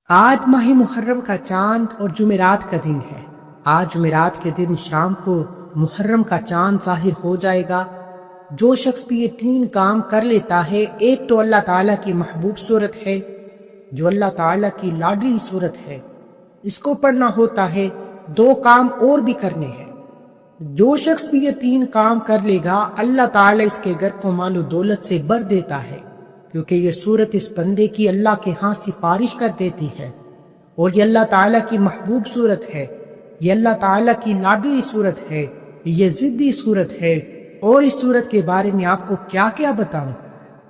آج ماہ محرم کا چاند اور جمعرات کا دن ہے۔ آج جمعرات کے دن شام کو محرم کا چاند ظاہر ہو جائے گا۔ جو شخص بھی یہ تین کام کر لیتا ہے، ایک تو اللہ تعالیٰ کی محبوب صورت ہے جو اللہ تعالیٰ کی لاڈلی صورت ہے، اس کو پڑھنا ہوتا ہے۔ دو کام اور بھی کرنے ہیں۔ جو شخص بھی یہ تین کام کر لے گا، اللہ تعالیٰ اس کے گھر کو مال و دولت سے بھر دیتا ہے، کیونکہ یہ صورت اس بندے کی اللہ کے ہاں سفارش کر دیتی ہے، اور یہ اللہ تعالیٰ کی محبوب صورت ہے، یہ اللہ تعالیٰ کی لاڈلی صورت ہے، یہ ضدی صورت ہے۔ اور اس صورت کے بارے میں آپ کو کیا کیا بتاؤں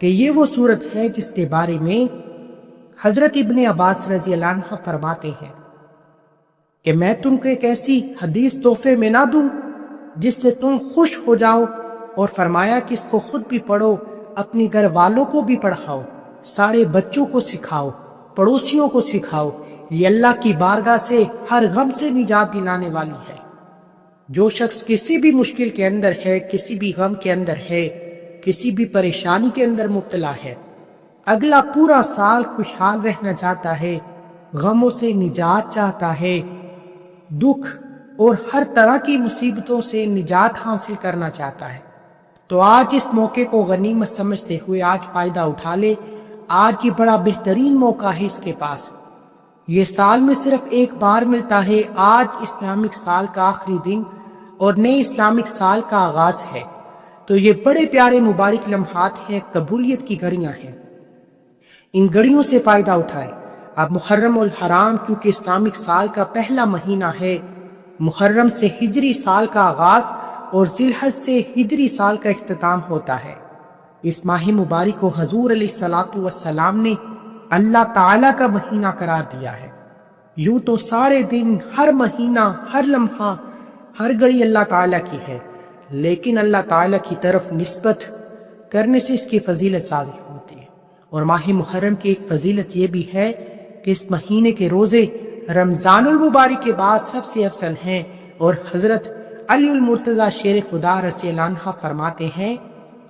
کہ یہ وہ صورت ہے جس کے بارے میں حضرت ابن عباس رضی اللہ عنہ فرماتے ہیں کہ میں تم کو ایک ایسی حدیث تحفے میں نہ دوں جس سے تم خوش ہو جاؤ، اور فرمایا کہ اس کو خود بھی پڑھو، اپنے گھر والوں کو بھی پڑھاؤ، سارے بچوں کو سکھاؤ، پڑوسیوں کو سکھاؤ۔ یہ اللہ کی بارگاہ سے ہر غم سے نجات دلانے والی ہے۔ جو شخص کسی بھی مشکل کے اندر ہے، کسی بھی غم کے اندر ہے، کسی بھی پریشانی کے اندر مبتلا ہے، اگلا پورا سال خوشحال رہنا چاہتا ہے، غموں سے نجات چاہتا ہے، دکھ اور ہر طرح کی مصیبتوں سے نجات حاصل کرنا چاہتا ہے، تو آج اس موقع کو غنیمت سمجھتے ہوئے آج فائدہ اٹھا لے۔ آج یہ بڑا بہترین موقع ہے اس کے پاس۔ یہ سال میں صرف ایک بار ملتا ہے۔ آج اسلامک سال کا آخری دن اور نئے اسلامک سال کا آغاز ہے، تو یہ بڑے پیارے مبارک لمحات ہیں، قبولیت کی گھڑیاں ہیں۔ ان گھڑیوں سے فائدہ اٹھائے۔ اب محرم الحرام کیونکہ اسلامک سال کا پہلا مہینہ ہے، محرم سے ہجری سال کا آغاز اور ذی الحج سے ہجری سال کا اختتام ہوتا ہے۔ اس ماہ مبارک کو حضور علیہ الصلوۃ والسلام نے اللہ تعالیٰ کا مہینہ قرار دیا ہے۔ یوں تو سارے دن، ہر مہینہ، ہر لمحہ، ہر گھڑی اللہ تعالیٰ کی ہے، لیکن اللہ تعالیٰ کی طرف نسبت کرنے سے اس کی فضیلت ظاہر ہوتی ہے۔ اور ماہ محرم کی ایک فضیلت یہ بھی ہے کہ اس مہینے کے روزے رمضان المبارک کے بعد سب سے افضل ہیں، اور حضرت علی المرتضیٰ شیر خدا رضی اللہ عنہ فرماتے ہیں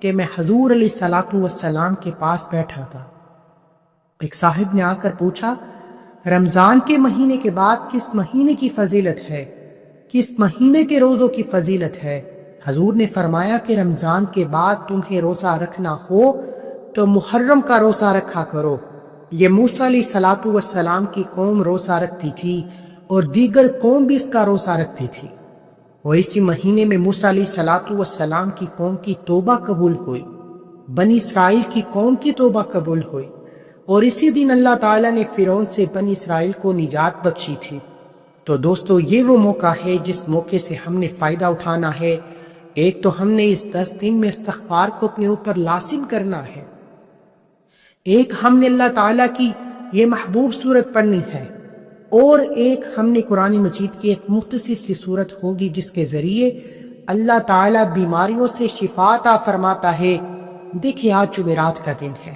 کہ میں حضور علیہ الصلوۃ والسلام کے پاس بیٹھا تھا۔ ایک صاحب نے آ کر پوچھا، رمضان کے مہینے کے بعد کس مہینے کی فضیلت ہے، کس مہینے کے روزوں کی فضیلت ہے؟ حضور نے فرمایا کہ رمضان کے بعد تمہیں روزہ رکھنا ہو تو محرم کا روزہ رکھا کرو۔ یہ موسیٰ علیہ الصلوۃ والسلام کی قوم روزہ رکھتی تھی، اور دیگر قوم بھی اس کا روزہ رکھتی تھی، اور اسی مہینے میں موسیٰ علیہ الصلوۃ والسلام کی قوم کی توبہ قبول ہوئی، بنی اسرائیل کی قوم کی توبہ قبول ہوئی، اور اسی دن اللہ تعالیٰ نے فرعون سے بنی اسرائیل کو نجات بخشی تھی۔ تو دوستو، یہ وہ موقع ہے جس موقع سے ہم نے فائدہ اٹھانا ہے۔ ایک تو ہم نے اس 10 دن میں استغفار کو اپنے اوپر لازم کرنا ہے، ایک ہم نے اللہ تعالیٰ کی یہ محبوب صورت پڑھنی ہے، اور ایک ہم نے قرآن مجید کی ایک مختصر سی صورت ہوگی جس کے ذریعے اللہ تعالیٰ بیماریوں سے شفا عطا فرماتا ہے۔ دیکھیں، آج جمعرات کا دن ہے،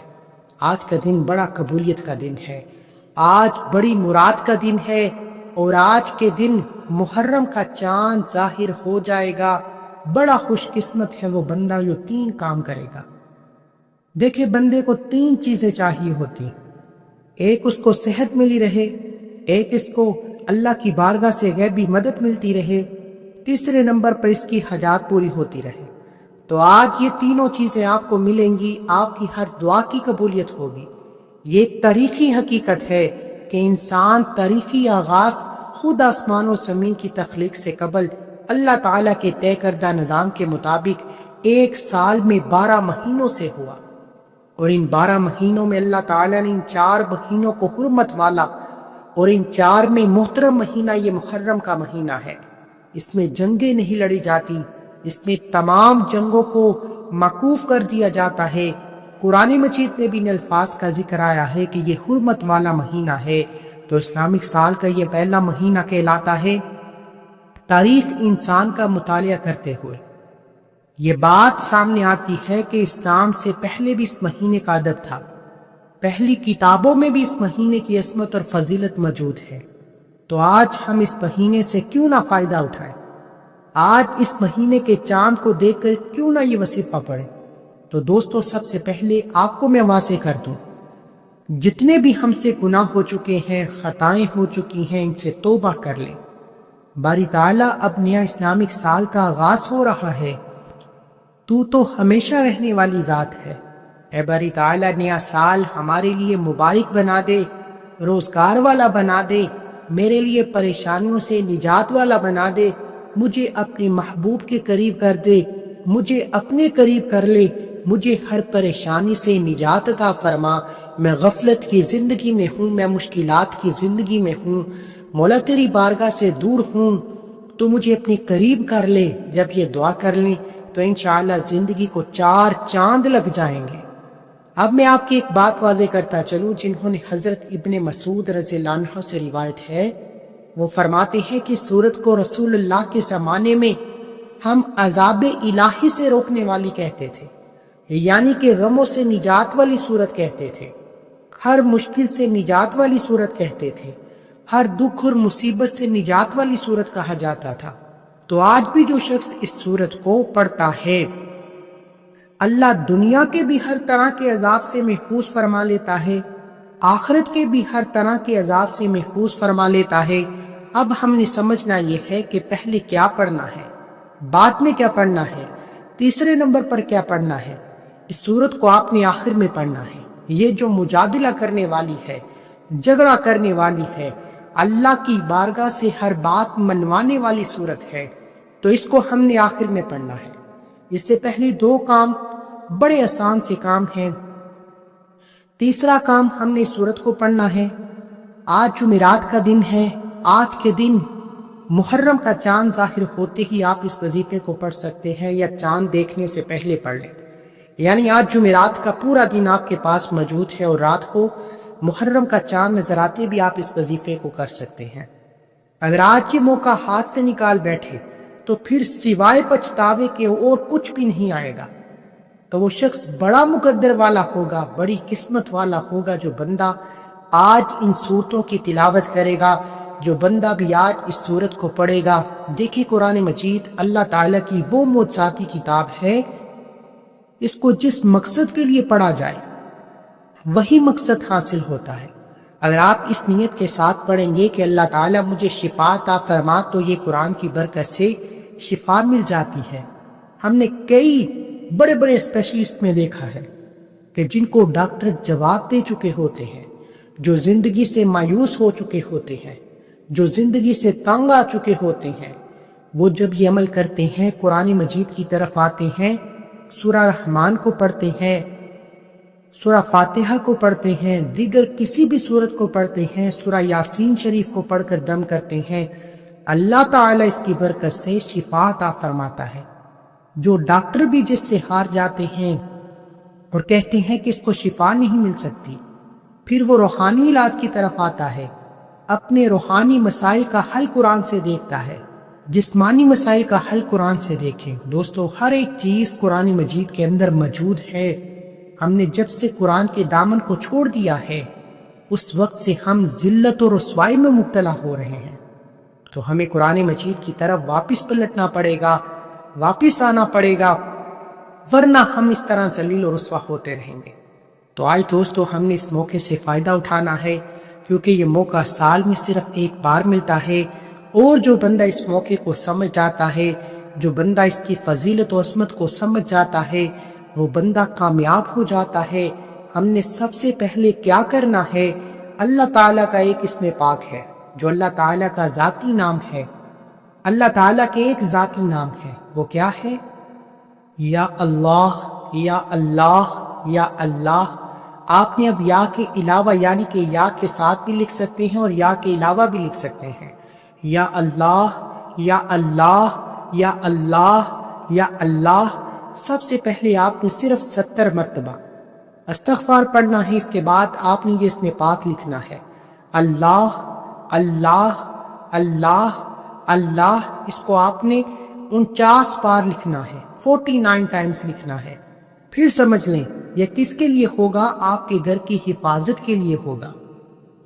آج کا دن بڑا قبولیت کا دن ہے، آج بڑی مراد کا دن ہے، اور آج کے دن محرم کا چاند ظاہر ہو جائے گا۔ بڑا خوش قسمت ہے وہ بندہ جو تین کام کرے گا۔ دیکھیں، بندے کو تین چیزیں چاہیے ہوتی، ایک اس کو صحت ملی رہے، ایک اس کو اللہ کی بارگاہ سے غیبی مدد ملتی رہے، تیسرے نمبر پر اس کی حاجات پوری ہوتی رہے۔ تو آج یہ تینوں چیزیں آپ کو ملیں گی، آپ کی ہر دعا کی قبولیت ہوگی۔ یہ ایک تاریخی حقیقت ہے کہ انسان تاریخی آغاز خود آسمان و زمین کی تخلیق سے قبل اللہ تعالیٰ کے طے کردہ نظام کے مطابق ایک سال میں 12 مہینوں سے ہوا، اور ان 12 مہینوں میں اللہ تعالیٰ نے ان 4 مہینوں کو حرمت والا، اور ان 4 میں محترم مہینہ یہ محرم کا مہینہ ہے۔ اس میں جنگیں نہیں لڑی جاتی، اس میں تمام جنگوں کو موقوف کر دیا جاتا ہے۔ قرآن مجید میں بھی ان الفاظ کا ذکر آیا ہے کہ یہ حرمت والا مہینہ ہے، تو اسلامک سال کا یہ پہلا مہینہ کہلاتا ہے۔ تاریخ انسان کا مطالعہ کرتے ہوئے یہ بات سامنے آتی ہے کہ اسلام سے پہلے بھی اس مہینے کا ادب تھا، پہلی کتابوں میں بھی اس مہینے کی عظمت اور فضیلت موجود ہے۔ تو آج ہم اس مہینے سے کیوں نہ فائدہ اٹھائیں؟ آج اس مہینے کے چاند کو دیکھ کر کیوں نہ یہ وظیفہ پڑھیں؟ تو دوستو، سب سے پہلے آپ کو میں واضح کر دوں، جتنے بھی ہم سے گناہ ہو چکے ہیں، خطائیں ہو چکی ہیں، ان سے توبہ کر لیں۔ باری تعالیٰ اب نیا اسلامک سال کا آغاز ہو رہا ہے، تو ہمیشہ رہنے والی ذات ہے۔ اے باری تعالیٰ، نیا سال ہمارے لیے مبارک بنا دے، روزگار والا بنا دے، میرے لیے پریشانیوں سے نجات والا بنا دے، مجھے اپنے محبوب کے قریب کر دے، مجھے اپنے قریب کر لے، مجھے ہر پریشانی سے نجات عطا فرما۔ میں غفلت کی زندگی میں ہوں، میں مشکلات کی زندگی میں ہوں، مولا تیری بارگاہ سے دور ہوں، تو مجھے اپنے قریب کر لے۔ جب یہ دعا کر لیں تو انشاءاللہ زندگی کو 4 چاند لگ جائیں گے۔ اب میں آپ کی ایک بات واضح کرتا چلوں، جنہوں نے حضرت ابن مسعود رضی اللہ عنہ سے روایت ہے، وہ فرماتے ہیں کہ سورت کو رسول اللہ کے زمانے میں ہم عذاب الہی سے روکنے والی کہتے تھے، یعنی کہ غموں سے نجات والی سورت کہتے تھے، ہر مشکل سے نجات والی سورت کہتے تھے، ہر دکھ اور مصیبت سے نجات والی سورت کہا جاتا تھا۔ تو آج بھی جو شخص اس سورت کو پڑھتا ہے، اللہ دنیا کے بھی ہر طرح کے عذاب سے محفوظ فرما لیتا ہے، آخرت کے بھی ہر طرح کے عذاب سے محفوظ فرما لیتا ہے۔ اب ہم نے سمجھنا یہ ہے کہ پہلے کیا پڑھنا ہے، بعد میں کیا پڑھنا ہے، تیسرے نمبر پر کیا پڑھنا ہے۔ اس سورت کو آپ نے آخر میں پڑھنا ہے۔ یہ جو مجادلہ کرنے والی ہے، جھگڑا کرنے والی ہے، اللہ کی بارگاہ سے ہر بات منوانے والی سورت ہے، تو اس کو ہم نے آخر میں پڑھنا ہے۔ اس سے پہلے 2 کام بڑے آسان سے کام ہیں۔ تیسرا کام ہم نے سورت کو پڑھنا ہے۔ آج جمعرات کا دن ہے، آج کے دن محرم کا چاند ظاہر ہوتے ہی آپ اس وظیفے کو پڑھ سکتے ہیں، یا چاند دیکھنے سے پہلے پڑھ لیں، یعنی آج جمعرات کا پورا دن آپ کے پاس موجود ہے، اور رات کو محرم کا چاند نظر آتے بھی آپ اس وظیفے کو کر سکتے ہیں۔ اگر آج یہ موقع ہاتھ سے نکال بیٹھے تو پھر سوائے پچھتاوے کے اور کچھ بھی نہیں آئے گا۔ تو وہ شخص بڑا مقدر والا ہوگا، بڑی قسمت والا ہوگا، جو بندہ آج ان صورتوں کی تلاوت کرے گا، جو بندہ بھی آج اس صورت کو پڑھے گا۔ دیکھیں، قرآن مجید اللہ تعالیٰ کی وہ معجزاتی کتاب ہے، اس کو جس مقصد کے لیے پڑھا جائے وہی مقصد حاصل ہوتا ہے۔ اگر آپ اس نیت کے ساتھ پڑھیں گے کہ اللہ تعالیٰ مجھے شفا عطا فرما، تو یہ قرآن کی برکت سے شفا مل جاتی ہے۔ ہم نے کئی بڑے بڑے اسپیشلسٹ میں دیکھا ہے کہ جن کو ڈاکٹر جواب دے چکے ہوتے ہیں، جو زندگی سے مایوس ہو چکے ہوتے ہیں، جو زندگی سے تنگ آ چکے ہوتے ہیں، وہ جب یہ عمل کرتے ہیں، قرآن مجید کی طرف آتے ہیں، سورہ رحمان کو پڑھتے ہیں، سورہ فاتحہ کو پڑھتے ہیں، دیگر کسی بھی سورت کو پڑھتے ہیں، سورہ یاسین شریف کو پڑھ کر دم کرتے ہیں، اللہ تعالیٰ اس کی برکت سے شفا عطا فرماتا ہے۔ جو ڈاکٹر بھی جس سے ہار جاتے ہیں اور کہتے ہیں کہ اس کو شفا نہیں مل سکتی، پھر وہ روحانی علاج کی طرف آتا ہے، اپنے روحانی مسائل کا حل قرآن سے دیکھتا ہے، جسمانی مسائل کا حل قرآن سے دیکھیں۔ دوستو، ہر ایک چیز قرآن مجید کے اندر موجود ہے۔ ہم نے جب سے قرآن کے دامن کو چھوڑ دیا ہے، اس وقت سے ہم ذلت اور رسوائی میں مبتلا ہو رہے ہیں، تو ہمیں قرآن مجید کی طرف واپس پلٹنا پڑے گا، واپس آنا پڑے گا، ورنہ ہم اس طرح ذلیل و رسوا ہوتے رہیں گے۔ تو آج دوستو، ہم نے اس موقع سے فائدہ اٹھانا ہے، کیونکہ یہ موقع سال میں صرف ایک بار ملتا ہے، اور جو بندہ اس موقع کو سمجھ جاتا ہے، جو بندہ اس کی فضیلت و عظمت کو سمجھ جاتا ہے، وہ بندہ کامیاب ہو جاتا ہے۔ ہم نے سب سے پہلے کیا کرنا ہے؟ اللہ تعالیٰ کا ایک اسم پاک ہے، جو اللہ تعالیٰ کا ذاتی نام ہے۔ اللہ تعالیٰ کے ایک ذاتی نام ہے، وہ کیا ہے؟ یا اللہ، یا اللہ، یا اللہ۔ آپ نے اب یا کے علاوہ، یعنی کہ یا کے ساتھ بھی لکھ سکتے ہیں اور یا کے علاوہ بھی لکھ سکتے ہیں۔ یا اللہ، یا اللہ، یا اللہ، یا اللہ۔ سب سے پہلے آپ نے صرف 70 مرتبہ استغفار پڑھنا ہے۔ اس کے بعد آپ نے یہ اسم پاک لکھنا ہے، اللہ، اللہ، اللہ، اللہ۔ اس کو آپ نے 49 بار لکھنا ہے، 49 ٹائمز لکھنا ہے۔ پھر سمجھ لیں یہ کس کے لیے ہوگا؟ آپ کے گھر کی حفاظت کے لیے ہوگا۔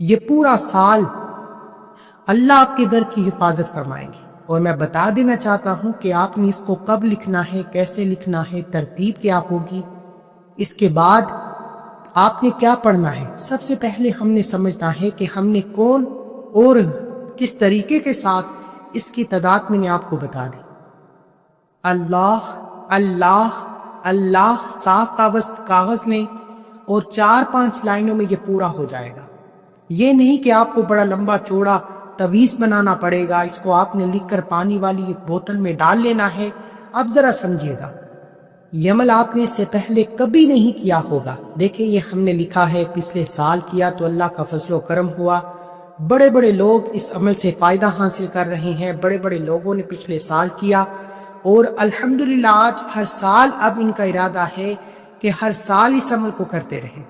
یہ پورا سال اللہ آپ کے گھر کی حفاظت فرمائیں گے۔ اور میں بتا دینا چاہتا ہوں کہ آپ نے اس کو کب لکھنا ہے، کیسے لکھنا ہے، ترتیب کیا ہوگی۔ اس کے بعد آپ نے کیا پڑھنا ہے؟ سب سے پہلے ہم نے سمجھنا ہے کہ ہم نے کون اور کس طریقے کے ساتھ اس کی تعداد میں نے آپ کو بتا دی۔ اللہ اللہ اللہ صاف کاغذ میں اور 4-5 لائنوں میں یہ پورا ہو جائے گا۔ یہ نہیں کہ آپ کو بڑا لمبا چوڑا تویز بنانا پڑے گا، اس کو آپ نے لکھ کر پانی والی بوتل میں ڈال لینا ہے۔ اب ذرا سمجھیے گا، یہ عمل آپ نے اس سے پہلے کبھی نہیں کیا ہوگا۔ دیکھیں یہ ہم نے لکھا ہے پچھلے سال کیا تو اللہ کا فضل و کرم ہوا، بڑے بڑے لوگ اس عمل سے فائدہ حاصل کر رہے ہیں، بڑے بڑے لوگوں نے پچھلے سال کیا اور الحمدللہ آج ہر سال اب ان کا ارادہ ہے کہ ہر سال اس عمل کو کرتے رہیں۔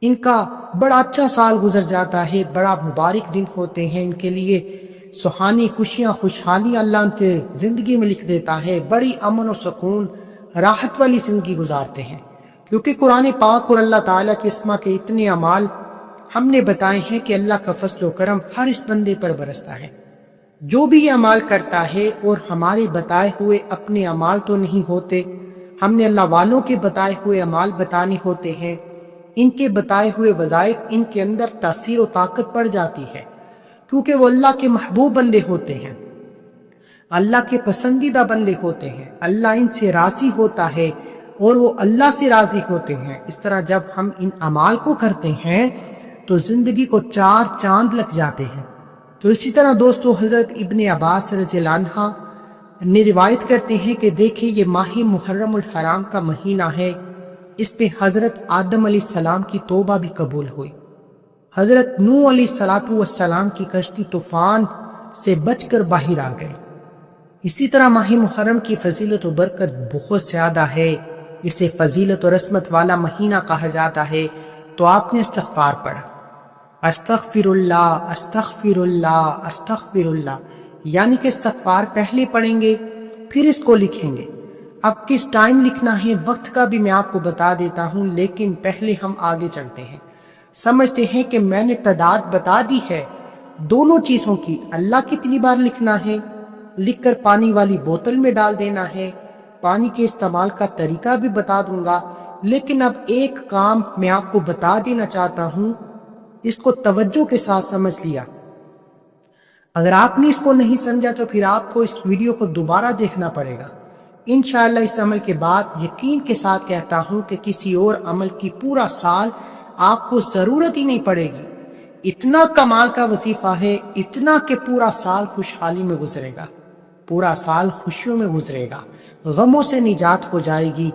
ان کا بڑا اچھا سال گزر جاتا ہے، بڑا مبارک دن ہوتے ہیں ان کے لیے، سہانی خوشیاں خوشحالی اللہ ان کے زندگی میں لکھ دیتا ہے، بڑی امن و سکون راحت والی زندگی گزارتے ہیں، کیونکہ قرآن پاک اور اللہ تعالیٰ کے اسما کے اتنے اعمال ہم نے بتائے ہیں کہ اللہ کا فضل و کرم ہر اس بندے پر برستا ہے۔ جو بھی یہ اعمال کرتا ہے اور ہمارے بتائے ہوئے اپنے اعمال تو نہیں ہوتے، ہم نے اللہ والوں کے بتائے ہوئے اعمال بتانے ہوتے ہیں، ان کے بتائے ہوئے وظائف ان کے اندر تاثیر و طاقت پڑ جاتی ہے، کیونکہ وہ اللہ کے محبوب بندے ہوتے ہیں، اللہ کے پسندیدہ بندے ہوتے ہیں، اللہ ان سے راضی ہوتا ہے اور وہ اللہ سے راضی ہوتے ہیں۔ اس طرح جب ہم ان اعمال کو کرتے ہیں تو زندگی کو 4 چاند لگ جاتے ہیں۔ تو اسی طرح دوستو حضرت ابن عباس رضی اللہ عنہ نے روایت کرتے ہیں کہ دیکھیں یہ ماہ محرم الحرام کا مہینہ ہے، اس پہ حضرت آدم علیہ السلام کی توبہ بھی قبول ہوئی، حضرت نوح علیہ السلام کی کشتی طوفان سے بچ کر باہر آ گئے۔ اسی طرح ماہ محرم کی فضیلت و برکت بہت زیادہ ہے، اسے فضیلت و رحمت والا مہینہ کہا جاتا ہے۔ تو آپ نے استغفار پڑھا، استغفر اللہ استغفر اللہ استغفر اللہ، یعنی کہ استغفار پہلے پڑھیں گے پھر اس کو لکھیں گے۔ اب کس ٹائم لکھنا ہے وقت کا بھی میں آپ کو بتا دیتا ہوں، لیکن پہلے ہم آگے چلتے ہیں، سمجھتے ہیں کہ میں نے تعداد بتا دی ہے دونوں چیزوں کی، اللہ کتنی بار لکھنا ہے، لکھ کر پانی والی بوتل میں ڈال دینا ہے، پانی کے استعمال کا طریقہ بھی بتا دوں گا، لیکن اب ایک کام میں آپ کو بتا دینا چاہتا ہوں، اس کو توجہ کے ساتھ سمجھ لیا۔ اگر آپ نے اس کو نہیں سمجھا تو پھر آپ کو اس ویڈیو کو دوبارہ دیکھنا پڑے گا۔ انشاءاللہ اس عمل کے بعد یقین کے ساتھ کہتا ہوں کہ کسی اور عمل کی پورا سال آپ کو ضرورت ہی نہیں پڑے گی، اتنا کمال کا وظیفہ ہے، اتنا کہ پورا سال خوشحالی میں گزرے گا، پورا سال خوشیوں میں گزرے گا، غموں سے نجات ہو جائے گی،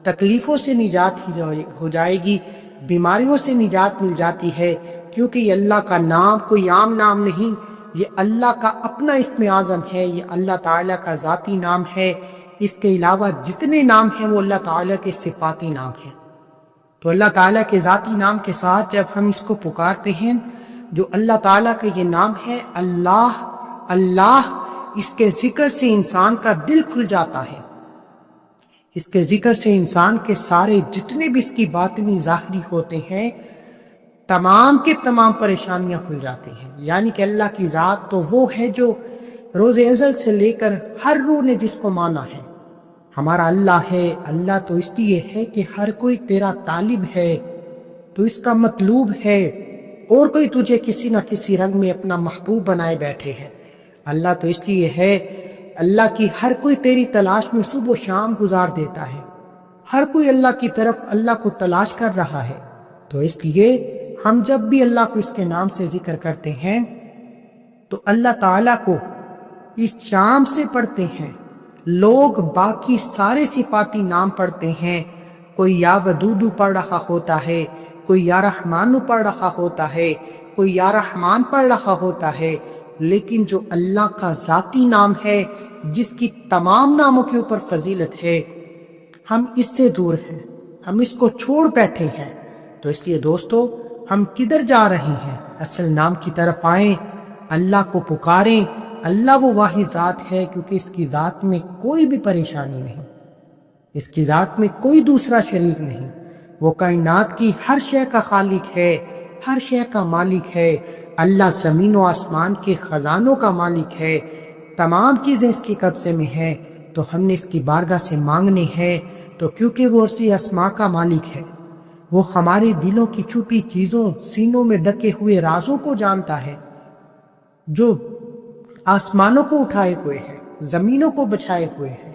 تکلیفوں سے نجات ہو جائے گی، بیماریوں سے نجات مل جاتی ہے، کیونکہ یہ اللہ کا نام کوئی عام نام نہیں، یہ اللہ کا اپنا اسم اعظم ہے، یہ اللہ تعالیٰ کا ذاتی نام ہے، اس کے علاوہ جتنے نام ہیں وہ اللہ تعالیٰ کے صفاتی نام ہیں۔ تو اللہ تعالیٰ کے ذاتی نام کے ساتھ جب ہم اس کو پکارتے ہیں، جو اللہ تعالیٰ کا یہ نام ہے اللہ اللہ، اس کے ذکر سے انسان کا دل کھل جاتا ہے، اس کے ذکر سے انسان کے سارے جتنے بھی اس کی باطنی ظاہری ہوتے ہیں تمام کے تمام پریشانیاں کھل جاتی ہیں۔ یعنی کہ اللہ کی ذات تو وہ ہے جو روز ازل سے لے کر ہر روح نے جس کو مانا ہے، ہمارا اللہ ہے۔ اللہ تو اس لیے ہے کہ ہر کوئی تیرا طالب ہے، تو اس کا مطلوب ہے، اور کوئی تجھے کسی نہ کسی رنگ میں اپنا محبوب بنائے بیٹھے ہے۔ اللہ تو اس لیے ہے، اللہ کی ہر کوئی تیری تلاش میں صبح و شام گزار دیتا ہے، ہر کوئی اللہ کی طرف اللہ کو تلاش کر رہا ہے۔ تو اس لیے ہم جب بھی اللہ کو اس کے نام سے ذکر کرتے ہیں تو اللہ تعالیٰ کو اس شام سے پڑھتے ہیں۔ لوگ باقی سارے صفاتی نام پڑھتے ہیں، کوئی یا ودودو پڑھ رہا ہوتا ہے، کوئی یا رحمانو پڑھ رہا ہوتا ہے، کوئی یا رحمان پڑھ رہا ہوتا ہے، لیکن جو اللہ کا ذاتی نام ہے جس کی تمام ناموں کے اوپر فضیلت ہے، ہم اس سے دور ہیں، ہم اس کو چھوڑ بیٹھے ہیں۔ تو اس لیے دوستو ہم کدھر جا رہے ہیں؟ اصل نام کی طرف آئیں، اللہ کو پکاریں۔ اللہ وہ واحد ذات ہے کیونکہ اس کی ذات میں کوئی بھی پریشانی نہیں، اس کی ذات میں کوئی دوسرا شریک نہیں، وہ کائنات کی ہر شے کا خالق ہے، ہر شے کا مالک ہے۔ اللہ زمین و آسمان کے خزانوں کا مالک ہے، تمام چیزیں اس کے قبضے میں ہیں، تو ہم نے اس کی بارگاہ سے مانگنے ہیں، تو کیونکہ وہ اسی اسماء کا مالک ہے، وہ ہمارے دلوں کی چھپی چیزوں، سینوں میں ڈکے ہوئے رازوں کو جانتا ہے، جو آسمانوں کو اٹھائے ہوئے ہے، زمینوں کو بچھائے ہوئے ہے،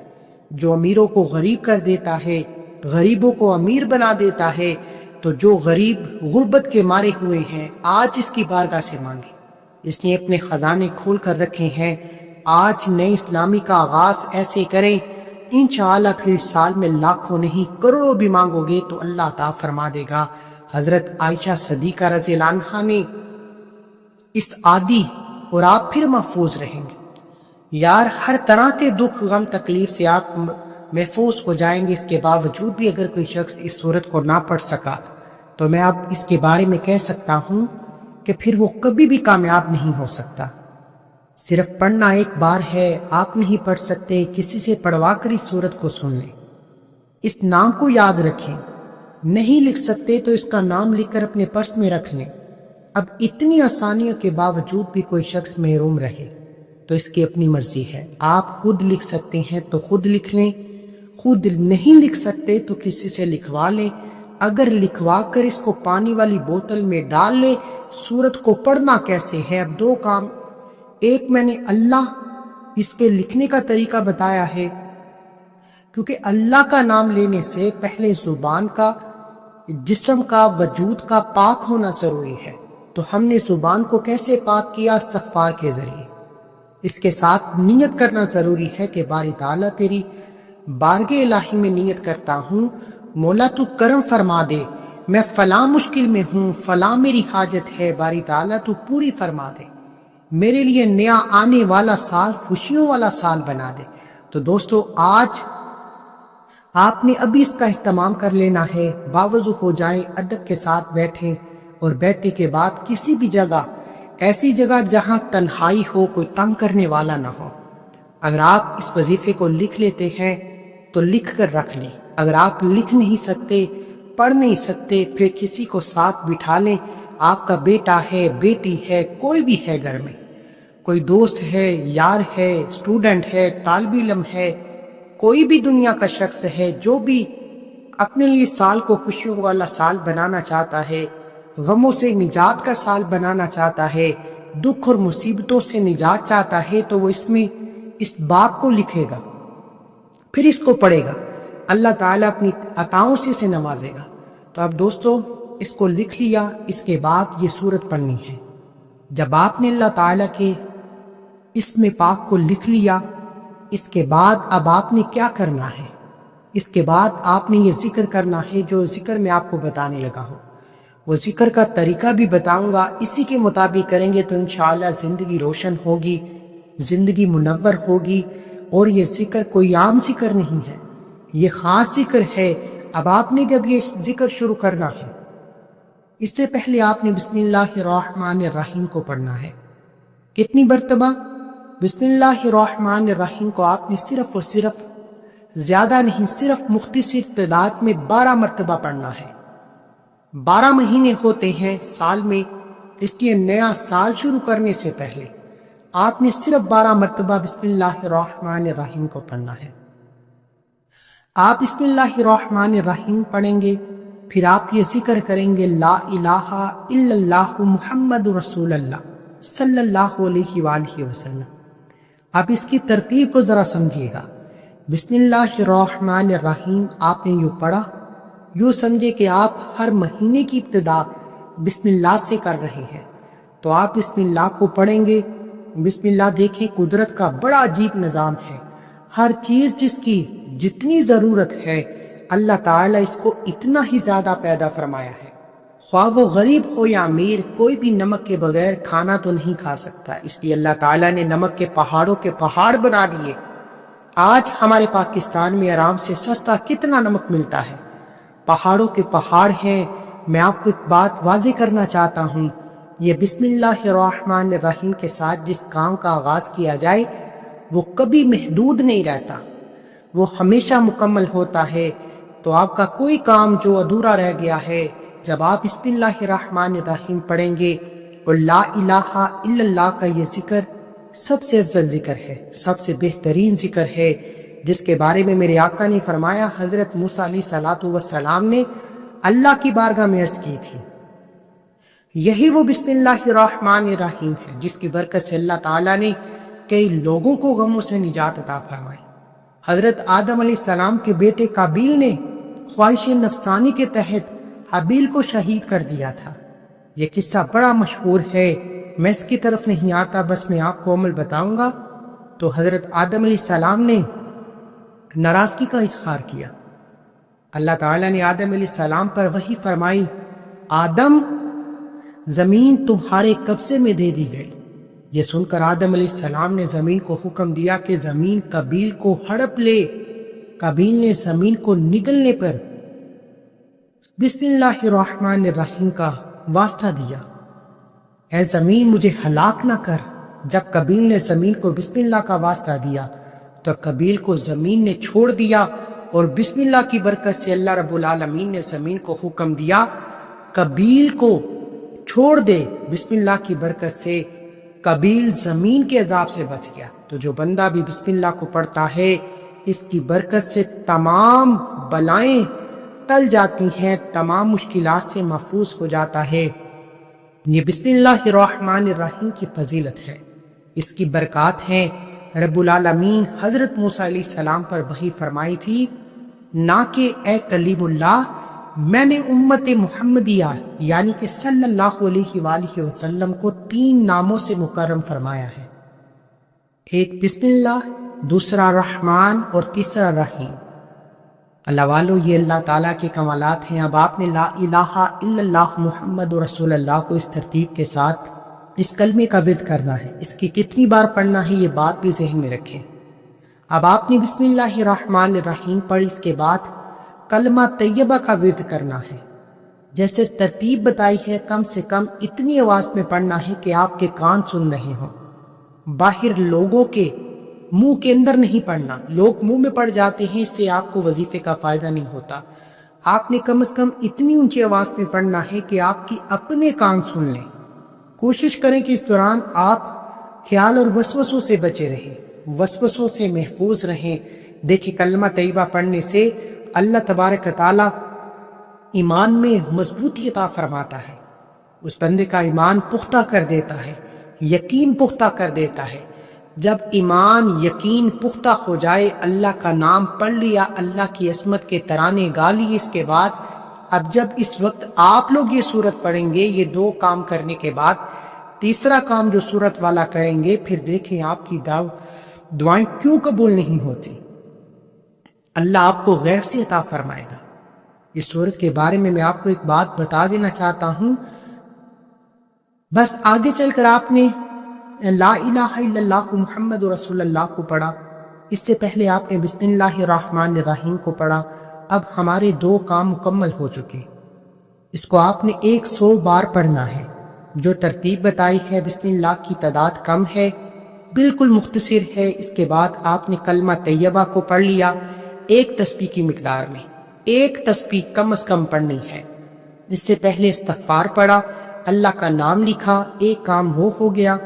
جو امیروں کو غریب کر دیتا ہے، غریبوں کو امیر بنا دیتا ہے۔ تو جو غریب غربت کے مارے ہوئے ہیں، آج اس کی بارگاہ سے مانگے، اس نے اپنے خزانے کھول کر رکھے ہیں۔ آج نئے اسلامی کا آغاز ایسے کریں، انشاءاللہ پھر اس سال میں لاکھوں نہیں کروڑوں بھی مانگو گے تو اللہ عطا فرما دے گا۔ حضرت عائشہ صدیقہ رضی اللہ عنہا نے اس عادی اور آپ پھر محفوظ رہیں گے۔ یار ہر طرح کے دکھ غم تکلیف سے آپ محفوظ ہو جائیں گے۔ اس کے باوجود بھی اگر کوئی شخص اس صورت کو نہ پڑھ سکا تو میں اب اس کے بارے میں کہہ سکتا ہوں کہ پھر وہ کبھی بھی کامیاب نہیں ہو سکتا۔ صرف پڑھنا ایک بار ہے، آپ نہیں پڑھ سکتے، کسی سے پڑھوا کر اس صورت کو سن لیں، اس نام کو یاد رکھیں۔ نہیں لکھ سکتے تو اس کا نام لکھ کر اپنے پرس میں رکھ لیں۔ اب اتنی آسانیوں کے باوجود بھی کوئی شخص محروم رہے تو اس کی اپنی مرضی ہے۔ آپ خود لکھ سکتے ہیں تو خود لکھ لیں، خود نہیں لکھ سکتے تو کسی سے لکھوا لیں۔ اگر لکھوا کر اس کو پانی والی بوتل میں ڈال لیں۔ سورت کو پڑھنا کیسے ہے؟ اب دو کام، ایک میں نے اللہ اس کے لکھنے کا طریقہ بتایا ہے، کیونکہ اللہ کا نام لینے سے پہلے زبان کا، جسم کا، وجود کا پاک ہونا ضروری ہے۔ تو ہم نے زبان کو کیسے پاک کیا؟ استغفار کے ذریعے۔ اس کے ساتھ نیت کرنا ضروری ہے کہ باری تعالیٰ تیری بارگاہ الہی میں نیت کرتا ہوں، مولا تو کرم فرما دے، میں فلاں مشکل میں ہوں، فلاں میری حاجت ہے، باری تعالیٰ تو پوری فرما دے، میرے لیے نیا آنے والا سال خوشیوں والا سال بنا دے۔ تو دوستو آج آپ نے ابھی اس کا اہتمام کر لینا ہے، باوضو ہو جائیں، ادب کے ساتھ بیٹھیں، اور بیٹھنے کے بعد کسی بھی جگہ، ایسی جگہ جہاں تنہائی ہو، کوئی تنگ کرنے والا نہ ہو۔ اگر آپ اس وظیفے کو لکھ لیتے ہیں تو لکھ کر رکھ لیں۔ اگر آپ لکھ نہیں سکتے، پڑھ نہیں سکتے، پھر کسی کو ساتھ بٹھا لیں۔ آپ کا بیٹا ہے، بیٹی ہے، کوئی بھی ہے گھر میں، کوئی دوست ہے، یار ہے، اسٹوڈنٹ ہے، طالب علم ہے، کوئی بھی دنیا کا شخص ہے جو بھی اپنے لیے سال کو خوشیوں والا سال بنانا چاہتا ہے، غموں سے نجات کا سال بنانا چاہتا ہے، دکھ اور مصیبتوں سے نجات چاہتا ہے، تو وہ اس میں اس باب کو لکھے گا، پھر اس کو پڑھے گا، اللہ تعالیٰ اپنی عطاؤں سے اسے نوازے گا۔ تو اب دوستو اس کو لکھ لیا، اس کے بعد یہ سورت پڑھنی ہے۔ جب آپ نے اللہ تعالیٰ کے اسم پاک کو لکھ لیا، اس کے بعد اب آپ نے کیا کرنا ہے؟ اس کے بعد آپ نے یہ ذکر کرنا ہے جو ذکر میں آپ کو بتانے لگا ہوں۔ وہ ذکر کا طریقہ بھی بتاؤں گا، اسی کے مطابق کریں گے تو انشاءاللہ زندگی روشن ہوگی، زندگی منور ہوگی۔ اور یہ ذکر کوئی عام ذکر نہیں ہے، یہ خاص ذکر ہے۔ اب آپ نے جب یہ ذکر شروع کرنا ہے، اس سے پہلے آپ نے بسم اللہ الرحمن الرحیم کو پڑھنا ہے۔ کتنی مرتبہ؟ بسم اللہ الرحمن الرحیم کو آپ نے صرف اور صرف، زیادہ نہیں، صرف مختصر تعداد میں 12 مرتبہ پڑھنا ہے۔ 12 مہینے ہوتے ہیں سال میں، اس لیے نیا سال شروع کرنے سے پہلے آپ نے صرف 12 مرتبہ بسم اللہ الرحمن الرحیم کو پڑھنا ہے۔ آپ بسم اللہ الرحمن الرحیم پڑھیں گے، پھر آپ یہ ذکر کریں گے لا الہ الا اللہ محمد رسول اللہ صلی اللہ علیہ وآلہ وسلم۔ آپ اس کی ترتیب کو ذرا سمجھیے گا۔ بسم اللہ الرحمن الرحیم آپ نے یوں پڑھا، یوں سمجھے کہ آپ ہر مہینے کی ابتدا بسم اللہ سے کر رہے ہیں، تو آپ بسم اللہ کو پڑھیں گے۔ بسم اللہ دیکھیں قدرت کا بڑا عجیب نظام ہے، ہر چیز جس کی جتنی ضرورت ہے اللہ تعالیٰ اس کو اتنا ہی زیادہ پیدا فرمایا ہے۔ خواہ وہ غریب ہو یا امیر، کوئی بھی نمک کے بغیر کھانا تو نہیں کھا سکتا، اس لیے اللہ تعالیٰ نے نمک کے پہاڑوں کے پہاڑ بنا دیے۔ آج ہمارے پاکستان میں آرام سے سستا کتنا نمک ملتا ہے، پہاڑوں کے پہاڑ ہیں۔ میں آپ کو ایک بات واضح کرنا چاہتا ہوں، یہ بسم اللہ الرحمن الرحیم کے ساتھ جس کام کا آغاز کیا جائے وہ کبھی محدود نہیں رہتا، وہ ہمیشہ مکمل ہوتا ہے۔ تو آپ کا کوئی کام جو ادھورا رہ گیا ہے، جب آپ بسم اللہ الرحمن الرحیم پڑھیں گے اور لا الہ الا اللہ کا یہ ذکر سب سے افضل ذکر ہے، سب سے بہترین ذکر ہے، جس کے بارے میں میرے آقا نے فرمایا، حضرت موسیٰ علیہ السلام نے اللہ کی بارگاہ میں عرض کی تھی۔ یہی وہ بسم اللہ الرحمن الرحیم ہے جس کی برکت سے اللہ تعالیٰ نے کئی لوگوں کو غموں سے نجات عطا فرمائی۔ حضرت آدم علیہ السلام کے بیٹے قابیل نے خواہش نفسانی کے تحت حابیل کو شہید کر دیا تھا۔ یہ قصہ بڑا مشہور ہے، میں اس کی طرف نہیں آتا، بس میں آپ کو عمل بتاؤں گا۔ تو حضرت آدم علیہ السلام نے ناراضگی کا اظہار کیا۔ اللہ تعالیٰ نے آدم علیہ السلام پر وحی فرمائی، آدم زمین تمہارے قبضے میں دے دی گئی۔ یہ سن کر آدم علیہ السلام نے زمین کو حکم دیا کہ زمین قابیل کو ہڑپ لے۔ قابیل نے زمین کو نگلنے پر بسم اللہ الرحمن الرحیم کا واسطہ دیا، اے زمین مجھے ہلاک نہ کر۔ جب قابیل نے زمین کو بسم اللہ کا واسطہ دیا تو قابیل کو زمین نے چھوڑ دیا، اور بسم اللہ کی برکت سے اللہ رب العالمین نے زمین کو حکم دیا قابیل کو چھوڑ دے۔ بسم اللہ کی برکت سے قابیل زمین کے عذاب سے بچ گیا۔ تو جو بندہ بھی بسم اللہ کو پڑھتا ہے، اس کی برکت سے تمام بلائیں ٹل جاتی ہیں، تمام مشکلات سے محفوظ ہو جاتا ہے۔ یہ بسم اللہ الرحمن الرحیم کی فضیلت ہے، اس کی برکات ہیں۔ رب العالمین حضرت موسیٰ علیہ السلام پر وحی فرمائی تھی، نہ کہ اے کلیم اللہ، میں نے امت محمدیہ یعنی کہ صلی اللہ علیہ وآلہ وسلم کو 3 ناموں سے مکرم فرمایا ہے، ایک بسم اللہ، دوسرا رحمان اور تیسرا رحیم۔ اللہ والو، یہ اللہ تعالیٰ کے کمالات ہیں۔ اب آپ نے لا الہ الا اللہ محمد رسول اللہ کو اس ترتیب کے ساتھ اس کلمے کا ورد کرنا ہے۔ اس کی کتنی بار پڑھنا ہے یہ بات بھی ذہن میں رکھیں۔ اب آپ نے بسم اللہ الرحمن الرحیم پڑھی، اس کے بعد کلمہ طیبہ کا ورد کرنا ہے۔ جیسے ترتیب بتائی ہے، کم سے کم اتنی آواز میں پڑھنا ہے کہ آپ کے کان سن رہے ہوں، باہر لوگوں کے منہ کے اندر نہیں پڑھنا۔ لوگ منہ میں پڑھ جاتے ہیں، اس سے آپ کو وظیفے کا فائدہ نہیں ہوتا۔ آپ نے کم از کم اتنی اونچی آواز میں پڑھنا ہے کہ آپ کی اپنے کان سن لیں۔ کوشش کریں کہ اس دوران آپ خیال اور وسوسوں سے بچے رہیں، وسوسوں سے محفوظ رہیں۔ دیکھیں، کلمہ طیبہ پڑھنے سے اللہ تبارک تعالیٰ ایمان میں مضبوطی عطا فرماتا ہے، اس بندے کا ایمان پختہ کر دیتا ہے، یقین پختہ کر دیتا ہے۔ جب ایمان یقین پختہ ہو جائے، اللہ کا نام پڑھ لیا، اللہ کی عظمت کے ترانے گا لیے، اس کے بعد اب جب اس وقت آپ لوگ یہ سورت پڑھیں گے، یہ 2 کام کرنے کے بعد تیسرا کام جو سورت والا کریں گے، پھر دیکھیں آپ کی دعائیں کیوں قبول نہیں ہوتی۔ اللہ آپ کو غیر سے عطا فرمائے گا۔ اس سورت کے بارے میں آپ کو ایک بات بتا دینا چاہتا ہوں، بس آگے چل کر آپ نے لا الہ الا اللہ محمد رسول اللہ کو پڑھا، اس سے پہلے آپ نے بسم اللہ الرحمن الرحیم کو پڑھا۔ اب ہمارے 2 کام مکمل ہو چکے۔ اس کو آپ نے 100 بار پڑھنا ہے۔ جو ترتیب بتائی ہے، بسم اللہ کی تعداد کم ہے، بالکل مختصر ہے۔ اس کے بعد آپ نے کلمہ طیبہ کو پڑھ لیا 1 تسبیح کی مقدار میں، 1 تسبیح کم از کم پڑھنی ہے۔ اس سے پہلے استغفار پڑھا، اللہ کا نام لکھا، 1 کام وہ ہو گیا۔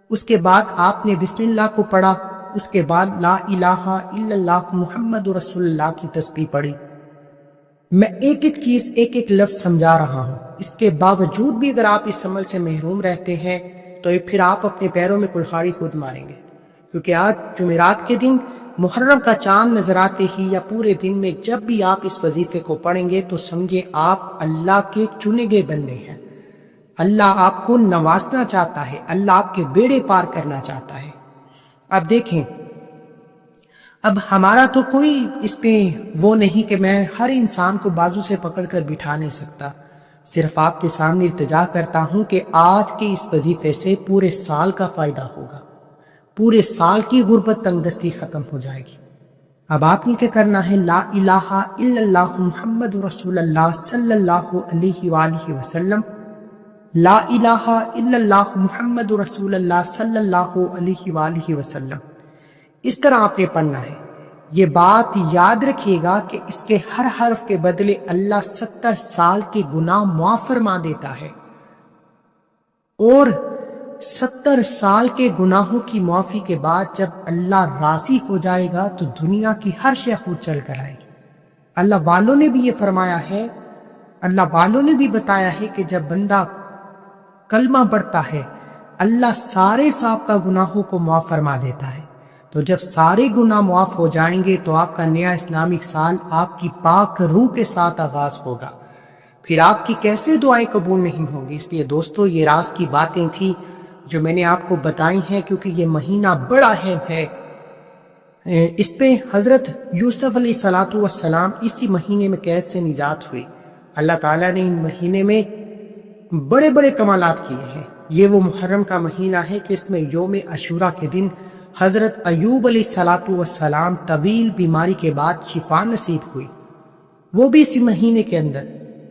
اس کے بعد آپ نے بسم اللہ کو پڑھا، اس کے بعد لا الہ الا اللہ محمد رسول اللہ کی تسبیح پڑھی۔ میں ایک چیز، ایک لفظ سمجھا رہا ہوں، اس کے باوجود بھی اگر آپ اس عمل سے محروم رہتے ہیں تو پھر آپ اپنے پیروں میں کلہاڑی خود ماریں گے، کیونکہ آج جمعرات کے دن محرم کا چاند نظر آتے ہی یا پورے دن میں جب بھی آپ اس وظیفے کو پڑھیں گے تو سمجھے آپ اللہ کے چنے گئے بندے ہیں۔ اللہ آپ کو نوازنا چاہتا ہے، اللہ آپ کے بیڑے پار کرنا چاہتا ہے۔ اب دیکھیں، اب ہمارا تو کوئی اس پہ وہ نہیں کہ میں ہر انسان کو بازو سے پکڑ کر بٹھا نہیں سکتا، صرف آپ کے سامنے التجا کرتا ہوں کہ آج کے اس وظیفے سے پورے سال کا فائدہ ہوگا، پورے سال کی غربت تنگدستی ختم ہو جائے گی۔ اب آپ نے کیا کرنا ہے؟ لا الہ الا اللہ محمد رسول اللہ صلی اللہ علیہ وآلہ وسلم، لا الہ الا اللہ محمد رسول اللہ صلی اللہ علیہ وآلہ وسلم، اس طرح آپ نے پڑھنا ہے۔ یہ بات یاد رکھیے گا کہ اس کے ہر حرف کے بدلے اللہ 70 سال کے گناہ معاف فرما دیتا ہے، اور 70 سال کے گناہوں کی معافی کے بعد جب اللہ راضی ہو جائے گا تو دنیا کی ہر شے خود چل کر آئے گی۔ اللہ والوں نے بھی یہ فرمایا ہے، اللہ والوں نے بھی بتایا ہے کہ جب بندہ کلمہ پڑھتا ہے اللہ سارے سابقہ گناہوں کو معاف فرما دیتا ہے۔ تو جب سارے گناہ معاف ہو جائیں گے تو آپ کا نیا اسلامک سال آپ کی پاک روح کے ساتھ آغاز ہوگا، پھر آپ کی کیسے دعائیں قبول نہیں ہوں گی۔ اس لیے دوستو یہ راز کی باتیں تھیں جو میں نے آپ کو بتائی ہیں، کیونکہ یہ مہینہ بڑا اہم ہے۔ اس پہ حضرت یوسف علیہ السلام اسی مہینے میں قید سے نجات ہوئی۔ اللہ تعالیٰ نے ان مہینے میں بڑے بڑے کمالات کیے ہیں۔ یہ وہ محرم کا مہینہ ہے کہ اس میں یوم عاشوراء کے دن حضرت ایوب علیہ السلام طویل بیماری کے بعد شفا نصیب ہوئی، وہ بھی اسی مہینے کے اندر۔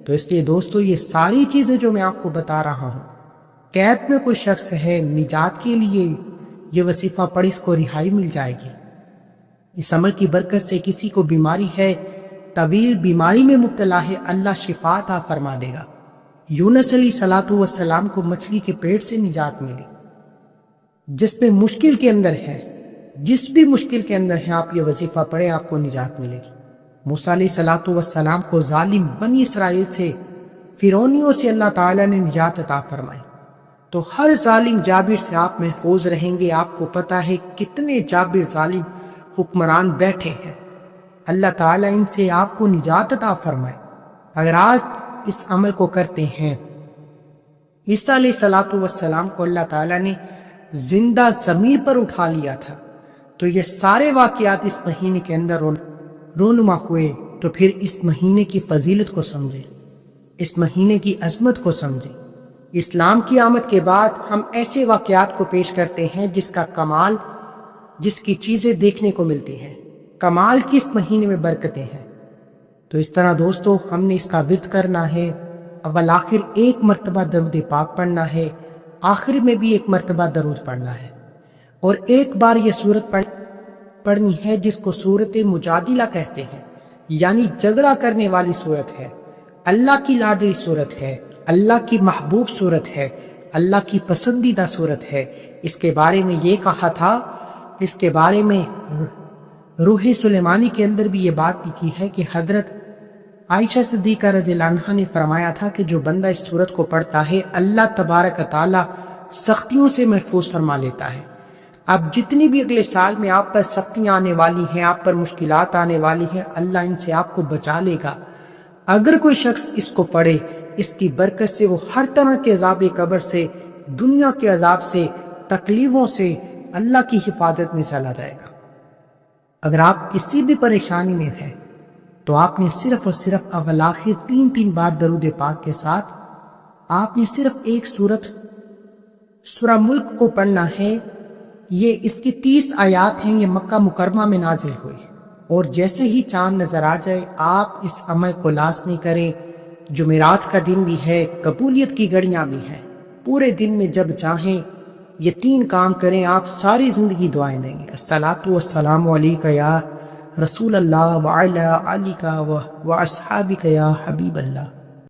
تو اس لیے دوستو یہ ساری چیزیں جو میں آپ کو بتا رہا ہوں، قید میں کوئی شخص ہے نجات کے لیے یہ وظیفہ پڑھ، اس کو رہائی مل جائے گی۔ اس عمل کی برکت سے کسی کو بیماری ہے، طویل بیماری میں مبتلا ہے، اللہ شفا عطا فرما دے گا۔ یونس علیہ السلام کو مچھلی کے پیٹ سے نجات ملی۔ جس میں مشکل کے اندر ہے، جس بھی مشکل کے اندر ہے، آپ یہ وظیفہ پڑھیں، آپ کو نجات ملے گی۔ موسیٰ علیہ السلام کو ظالم بنی اسرائیل سے، فرعونیوں سے اللہ تعالیٰ نے نجات عطا فرمائی۔ تو ہر ظالم جابر سے آپ محفوظ رہیں گے۔ آپ کو پتہ ہے کتنے جابر ظالم حکمران بیٹھے ہیں، اللہ تعالیٰ ان سے آپ کو نجات عطا فرمائے۔ اگر آج اس عمل کو کرتے ہیں، عیسیٰ علیہ السلام کو اللہ تعالیٰ نے زندہ ضمیر پر اٹھا لیا تھا، تو یہ سارے واقعات اس مہینے کے اندر رونما ہوئے۔ تو پھر اس مہینے کی فضیلت کو سمجھیں، اس مہینے کی عظمت کو سمجھیں۔ اسلام کی آمد کے بعد ہم ایسے واقعات کو پیش کرتے ہیں جس کا کمال، جس کی چیزیں دیکھنے کو ملتی ہیں، کمال کی اس مہینے میں برکتیں ہیں۔ تو اس طرح دوستو ہم نے اس کا ورد کرنا ہے، اول آخر ایک مرتبہ درود پاک پڑھنا ہے، آخر میں بھی ایک مرتبہ درود پڑھنا ہے، اور ایک بار یہ سورت پڑھنی ہے جس کو سورت مجادلہ کہتے ہیں، یعنی جھگڑا کرنے والی سورت ہے، اللہ کی لاڈلی سورت ہے، اللہ کی محبوب سورت ہے، اللہ کی پسندیدہ سورت ہے۔ اس کے بارے میں یہ کہا تھا، اس کے بارے میں روح سلیمانی کے اندر بھی یہ بات لکھی ہے کہ حضرت عائشہ صدیقہ رضی اللہ عنہا نے فرمایا تھا کہ جو بندہ اس سورت کو پڑھتا ہے اللہ تبارک تعالیٰ سختیوں سے محفوظ فرما لیتا ہے۔ اب جتنی بھی اگلے سال میں آپ پر سختیاں آنے والی ہیں، آپ پر مشکلات آنے والی ہیں، اللہ ان سے آپ کو بچا لے گا۔ اگر کوئی شخص اس کو پڑھے، اس کی برکت سے وہ ہر طرح کے عذاب قبر سے، دنیا کے عذاب سے، تکلیفوں سے اللہ کی حفاظت میں چلا جائے گا۔ اگر آپ کسی بھی پریشانی میں ہیں تو آپ نے صرف اور صرف اول آخر 3 بار درود پاک کے ساتھ آپ نے صرف ایک سورہ ملک کو پڑھنا ہے۔ یہ اس کی 30 آیات ہیں، یہ مکہ مکرمہ میں نازل ہوئی، اور جیسے ہی چاند نظر آ جائے آپ اس عمل کو لازمی کریں۔ جمعرات کا دن بھی ہے، قبولیت کی گھڑیاں بھی ہیں، پورے دن میں جب چاہیں یہ 3 کام کریں، آپ ساری زندگی دعائیں دیں گے۔ الصلاۃ والسلام علیک یا رسول اللہ وعلی آلک و اصحابک یا حبیب اللہ۔